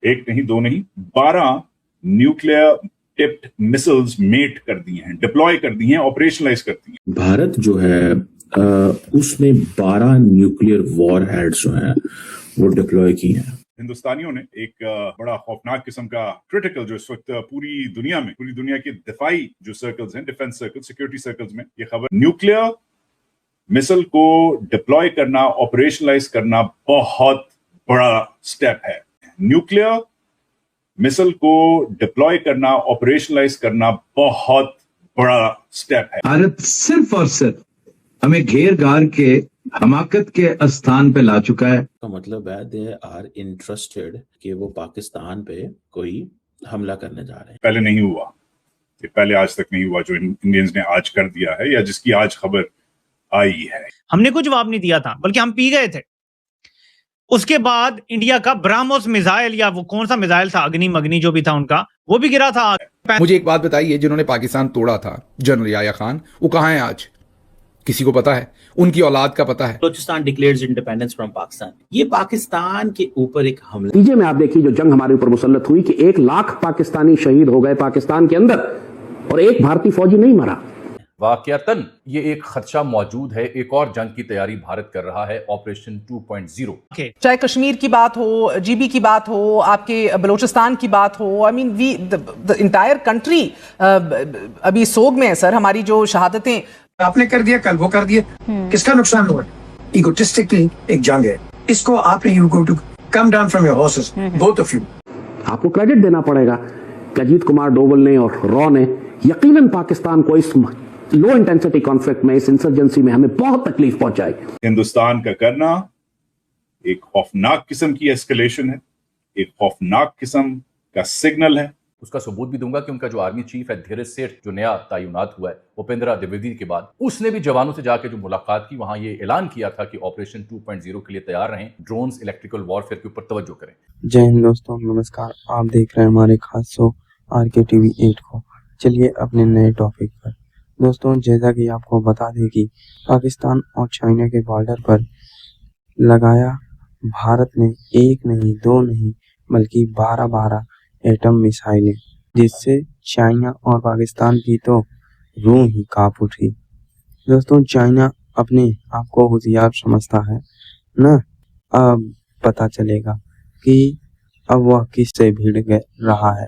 एक नहीं, दो नहीं, 12 न्यूक्लियर टिप्ड मिसाइल्स मेट कर दी हैं, डिप्लॉय कर दी हैं, ऑपरेशनलाइज कर दी हैं। भारत जो है उसने 12 न्यूक्लियर वॉर हेड्स जो हैं वो डिप्लॉय की हैं। हिंदुस्तानियों ने एक बड़ा खौफनाक किस्म का क्रिटिकल, जो इस वक्त पूरी दुनिया के दिफाई जो सर्कल्स हैं, डिफेंस सर्कल, सिक्योरिटी सर्कल्स में ये खबर, न्यूक्लियर मिसाइल को डिप्लॉय करना, ऑपरेशनलाइज करना बहुत बड़ा स्टेप है। न्यूक्लियर मिसाइल को डिप्लॉय करना, ऑपरेशनलाइज करना बहुत बड़ा स्टेप है। भारत सिर्फ और सिर्फ हमें घेर घार के हमाकत के स्थान पे ला चुका है। तो मतलब है दे आर इंटरेस्टेड कि वो पाकिस्तान पे कोई हमला करने जा रहे हैं। पहले नहीं हुआ, ये पहले आज तक नहीं हुआ जो इंडियंस ने आज कर दिया है या जिसकी आज खबर आई है। हमने कोई जवाब नहीं दिया था, बल्कि हम पी गए थे। उसके बाद इंडिया का ब्राह्मोस मिसाइल, या वो कौन सा मिसाइल था, अग्नि मग्नि जो भी था उनका, वो भी गिरा था। मुझे एक बात बताइए, जिन्होंने पाकिस्तान तोड़ा था जनरल याह्या खान, वो कहां है आज? किसी को पता है? उनकी औलाद का पता है? Balochistan declares independence from Pakistan, ये पाकिस्तान के ऊपर एक हमला। नतीजे में आप देखिए जो जंग हमारे ऊपर मुसल्लत हुई कि 1 लाख पाकिस्तानी शहीद हो गए पाकिस्तान के अंदर और एक भारतीय फौजी नहीं मरा। वाकयातन ये एक खदशा मौजूद है, एक और जंग की तैयारी भारत कर रहा है, ऑपरेशन 2.0। चाहे कश्मीर की बात हो, जीबी की बात हो, आपके बलूचिस्तान की बात हो, I mean we the entire country अभी सोग में है सर। हमारी जो शहादतें आपने कर दिया, कल वो कर दिया, किसका नुकसान हुआ? इगोटिस्टिकली एक जंग है, इसको आपने you go to come down from your horses, both of you. आपको क्रेडिट देना पड़ेगा कि अजीत कुमार डोवल ने और रॉ ने यकीनन पाकिस्तान को इस लो इंटेंसिटी कॉन्फ्लिक्ट में, इस इंसर्जेंसी में हमें बहुत तकलीफ पहुंचाई। हिंदुस्तान का करना एक खौफनाक किस्म की एस्केलेशन है, एक खौफनाक किस्म का सिग्नल है। उसका सबूत भी दूंगा कि उनका जो आर्मी चीफ है धीरज सेठ, जो नया तैनात हुआ है उपेंद्र द्विवेदी के बाद, उसने भी जवानों से जाकर जो मुलाकात की, वहां ये ऐलान किया था कि ऑपरेशन 2.0 के लिए तैयार रहें, ड्रोन्स, इलेक्ट्रिकल वॉरफेयर के ऊपर तवज्जो करें। जय हिंद दोस्तों, नमस्कार। आप देख रहे हैं हमारे खास शो RKTV 8 को। चलिए अपने नए टॉपिक पर। दोस्तों, जैसा कि आपको बता दें कि पाकिस्तान और चाइना के बॉर्डर पर लगाया भारत ने एक नहीं, दो नहीं, बल्कि 12 एटम मिसाइलें, जिससे चाइना और पाकिस्तान की तो रूह ही कांप उठी। दोस्तों, चाइना अपने आप को होशियार समझता है ना। अब पता चलेगा कि अब वह किससे भिड़ रहा है,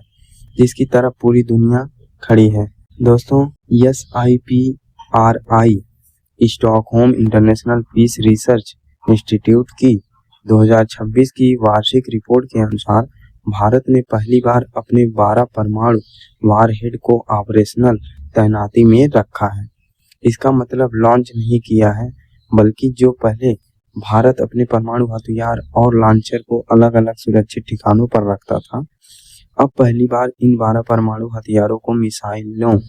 जिसकी तरफ पूरी दुनिया खड़ी है। दोस्तों, SIPRI Stockholm International Peace Research Institute की 2026 की वार्षिक रिपोर्ट के अनुसार भारत ने पहली बार अपने 12 परमाणु वारहेड को ऑपरेशनल तैनाती में रखा है। इसका मतलब लॉन्च नहीं किया है, बल्कि जो पहले भारत अपने परमाणु हथियार और लॉन्चर को अलग अलग सुरक्षित ठिकानों पर रखता था, अब पहली बार इन 12 परमाणु हथियारों को मिसाइलों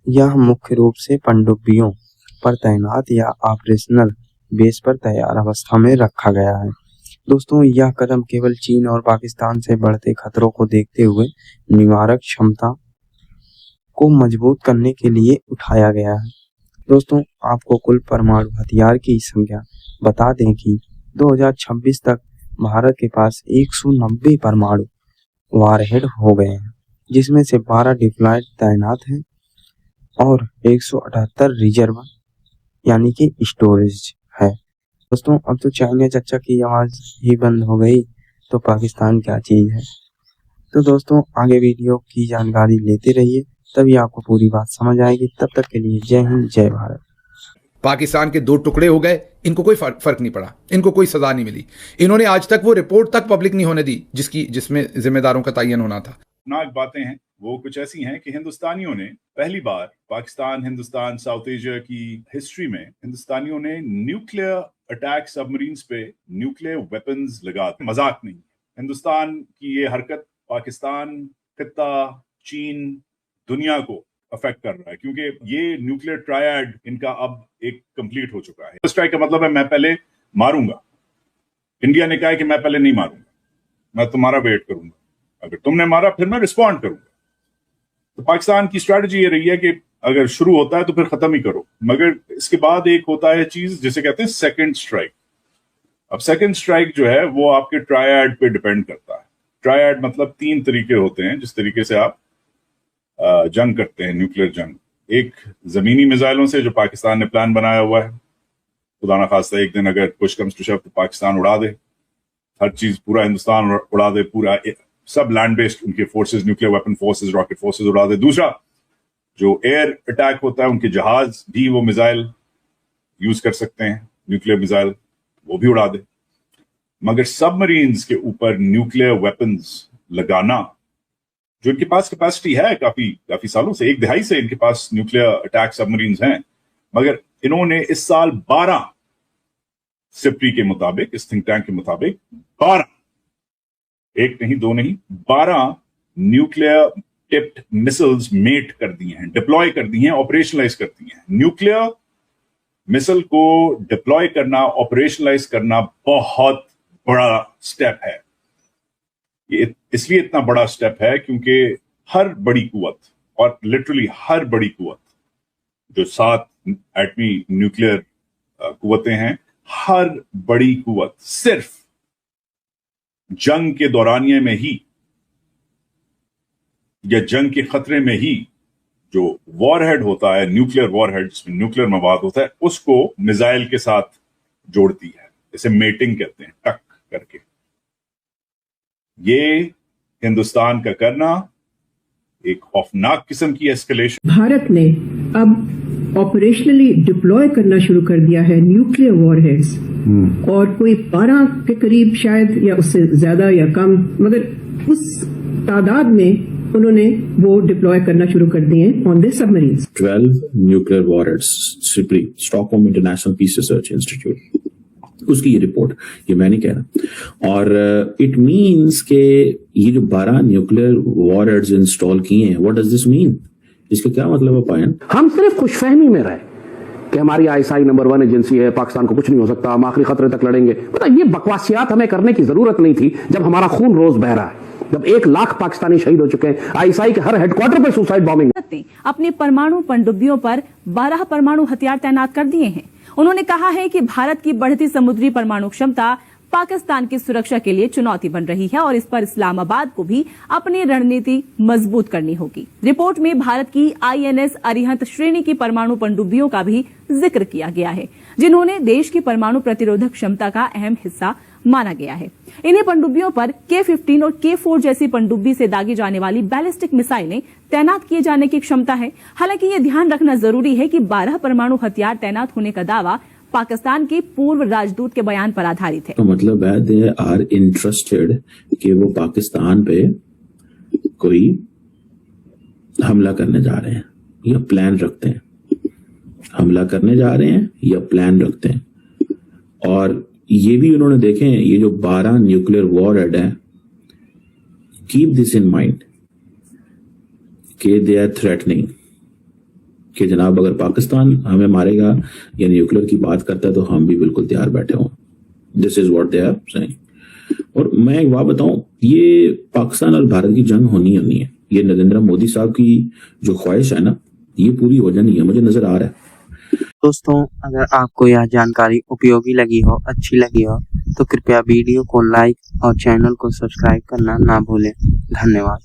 या मुख्य रूप से पनडुब्बियों पर तैनात या ऑपरेशनल बेस पर तैयार अवस्था में रखा गया है। दोस्तों, यह कदम केवल चीन और पाकिस्तान से बढ़ते खतरों को देखते हुए निवारक क्षमता को मजबूत करने के लिए उठाया गया है। दोस्तों, आपको कुल परमाणु हथियार की संख्या बता दें कि 2026 तक भारत के पास 190 परमाणु वारहेड हो गए हैं, जिसमें से 12 डिप्लॉयड तैनात हैं और 178 रिजर्व यानी कि स्टोरेज है। दोस्तों, अब तो चाइना चच्चा की आवाज ही बंद हो गई, तो पाकिस्तान क्या चीज है। तो दोस्तों, आगे वीडियो की जानकारी लेते रहिए, तभी आपको पूरी बात समझ आएगी। तब तक के लिए जय हिंद, जय भारत। पाकिस्तान के 2 टुकड़े हो गए, इनको कोई फर्क नहीं पड़ा, इनको कोई सजा नहीं मिली। इन्होंने आज तक वो रिपोर्ट तक पब्लिक नहीं होने दी जिसमें जिम्मेदारों का तयन होना था। नाक बातें हैं वो कुछ ऐसी हैं कि हिंदुस्तानियों ने पहली बार पाकिस्तान, हिंदुस्तान, साउथ एशिया की हिस्ट्री में हिंदुस्तानियों ने न्यूक्लियर अटैक सबमरीन्स पे न्यूक्लियर वेपन्स लगा, मजाक नहीं। हिंदुस्तान की ये हरकत पाकिस्तान, खित्ता, चीन, दुनिया को अफेक्ट कर रहा है, क्योंकि ये न्यूक्लियर ट्रायड इनका अब एक कंप्लीट हो चुका है। स्ट्राइक का मतलब है मैं पहले मारूंगा। इंडिया ने कहा है कि मैं पहले नहीं मारूंगा, मैं तुम्हारा वेट करूंगा, अगर तुमने मारा फिर मैं रिस्पॉन्ड करूंगा। तो पाकिस्तान की स्ट्रेटजी ये रही है कि अगर शुरू होता है तो फिर खत्म ही करो, मगर इसके बाद एक होता है चीज जिसे कहते हैं सेकंड स्ट्राइक। अब सेकंड स्ट्राइक जो है वो आपके ट्रायड पे डिपेंड करता है। ट्रायड मतलब 3 तरीके होते हैं जिस तरीके से आप जंग करते हैं, न्यूक्लियर जंग। एक जमीनी मिसाइलों से जो पाकिस्तान ने प्लान बनाया हुआ है, खुदा ना खास्ता एक दिन अगर पुश कम्स टू शव तो पाकिस्तान उड़ा दे, हर चीज पूरा हिंदुस्तान उड़ा दे, पूरा सब लैंड बेस्ड उनके forces, nuclear weapon forces, rocket forces उड़ा दे। दूसरा जो एयर अटैक होता है, उनके जहाज भी वो मिसाइल यूज कर सकते हैं, न्यूक्लियर मिसाइल, वो भी उड़ा दे। मगर सबमरीन्स के ऊपर न्यूक्लियर वेपन्स लगाना, जो इनके पास कैपेसिटी है काफी सालों से, 1 दहाई से इनके पास न्यूक्लियर अटैक सबमरीन्स हैं, मगर इन्होंने इस साल 12 सिप्री के मुताबिक, इस थिंक टैंक के मुताबिक 12, 1 नहीं 2 नहीं 12 न्यूक्लियर टिप्ड मिसाइल्स मेट कर दिए हैं, डिप्लॉय कर दिए हैं, ऑपरेशनलाइज कर दिए हैं। न्यूक्लियर मिसाइल को डिप्लॉय करना, ऑपरेशनलाइज करना बहुत बड़ा स्टेप है। ये इसलिए इतना बड़ा स्टेप है क्योंकि हर बड़ी कुवत, और लिटरली हर बड़ी कुवत, जो 7 एटमी न्यूक्लियर कुवतें हैं, हर बड़ी कुवत सिर्फ जंग के दौरानिये में ही या जंग के खतरे में ही जो वॉरहेड होता है, न्यूक्लियर वॉरहेड जिसमें न्यूक्लियर मवाद होता है, उसको मिसाइल के साथ जोड़ती है। इसे मेटिंग कहते हैं, टक करके। ये हिंदुस्तान का करना एक खौफनाक किस्म की एस्केलेशन। भारत ने अब ऑपरेशनली डिप्लॉय करना शुरू कर दिया है न्यूक्लियर वॉरहेड्स, और कोई 12 के करीब शायद, या उससे ज्यादा या कम, मगर उस तादाद में उन्होंने वो डिप्लॉय करना शुरू कर दिए on the submarines. 12 nuclear warheads, SIPRI, Stockholm International Peace Research Institute, उसकी ये रिपोर्ट, ये मैं नहीं कह रहा। और इट मीन्स के ये जो 12 न्यूक्लियर वॉरहेड्स इंस्टॉल किए हैं, व्हाट डज दिस मीन? इसका क्या मतलब है पायन? हम सिर्फ खुशफहमी में रहे कि हमारी आईएसआई नंबर 1 एजेंसी है, पाकिस्तान को कुछ नहीं हो सकता, हम आखिरी खतरे तक लड़ेंगे। पता, ये बकवासियात हमें करने की जरूरत नहीं थी जब हमारा खून रोज बह रहा है, जब 1 लाख पाकिस्तानी शहीद हो चुके हैं, आईएसआई के हर हेडक्वार्टर पर सुसाइड बॉम्बिंग। अपनी परमाणु पनडुब्बियों पर 12 परमाणु हथियार तैनात कर दिए हैं। उन्होंने कहा है कि भारत की बढ़ती समुद्री परमाणु क्षमता पाकिस्तान की सुरक्षा के लिए चुनौती बन रही है और इस पर इस्लामाबाद को भी अपनी रणनीति मजबूत करनी होगी। रिपोर्ट में भारत की आईएनएस अरिहंत श्रेणी की परमाणु पनडुब्बियों का भी जिक्र किया गया है, जिन्होंने देश की परमाणु प्रतिरोधक क्षमता का अहम हिस्सा माना गया है। इन्हीं पनडुब्बियों पर K-15 और K-4 जैसी पनडुब्बी से दागी जाने वाली बैलिस्टिक मिसाइलें तैनात किए जाने की क्षमता है। हालांकि ये ध्यान रखना जरूरी है कि 12 परमाणु हथियार तैनात होने का दावा पाकिस्तान के पूर्व राजदूत के बयान पर आधारित है। तो मतलब है दे आर इंटरेस्टेड कि वो पाकिस्तान पे कोई हमला करने जा रहे हैं या प्लान रखते हैं, हमला करने जा रहे हैं या प्लान रखते हैं। और ये भी उन्होंने देखे हैं, ये जो 12 न्यूक्लियर वॉरहेड है, कीप दिस इन माइंड कि दे आर थ्रेटनिंग, कि जनाब अगर पाकिस्तान हमें मारेगा या न्यूक्लियर की बात करता है तो हम भी बिल्कुल तैयार बैठे हों। This is what they are saying. और मैं एक बात बताऊं, ये पाकिस्तान और भारत की जंग होनी है। ये नरेंद्र मोदी साहब की जो ख्वाहिश है ना, ये पूरी हो जानी है, मुझे नजर आ रहा है। दोस्तों, अगर आपको यह जानकारी उपयोगी लगी हो, अच्छी लगी हो, तो कृपया वीडियो को लाइक और चैनल को सब्सक्राइब करना ना भूलें। धन्यवाद।